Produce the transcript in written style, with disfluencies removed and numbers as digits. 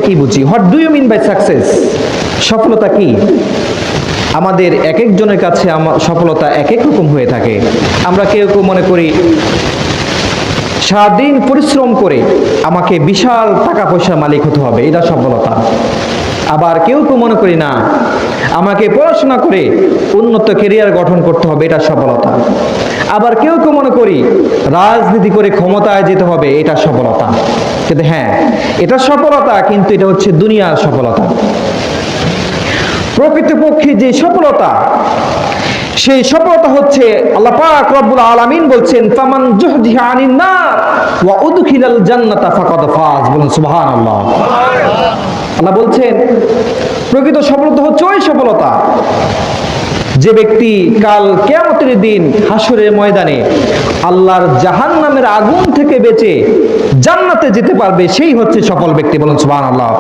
কি বুঝি? What do you mean by success? সফলতা কি? আমাদের এক একজনের কাছে সফলতা এক এক রকম হয়ে থাকে। আমরা কেউ কেউ মনে করি সারাদিন পরিশ্রম করে আমাকে বিশাল টাকা পয়সার মালিক হতে হবে, এটা সফলতা। আবার কেউ কেউ মনে করি না, আমাকে পড়াশোনা করে উন্নত ক্যারিয়ার গঠন করতে হবে, এটা সফলতা। আবার কেউ কেউ মনে করি রাজনীতি করে ক্ষমতায় যেতে হবে, এটা সফলতা। কিন্তু হ্যাঁ, এটা সফলতা, কিন্তু এটা হচ্ছে দুনিয়ার সফলতা। প্রকৃতপক্ষে যে সফলতা, সেই সফলতা হচ্ছে আল্লাহ পাক রব্বুল আলামিন বলছেন, ফামান জুহজিহা আনিন নার ওয়া উদখিলাল জান্নাতা ফাকাদ ফাজ। বলুন সুবহানাল্লাহ। আল্লাহ বলছেন প্রকৃত সফলতা হচ্ছে ওই সফলতা যে ব্যক্তি কাল কিয়ামতের দিন হাসরের ময়দানে আল্লাহর জাহান্নামের আগুন থেকে বেঁচে জান্নাতে যেতে পারবে, সেই হচ্ছে সফল ব্যক্তি। বলুন সুবহানাল্লাহ।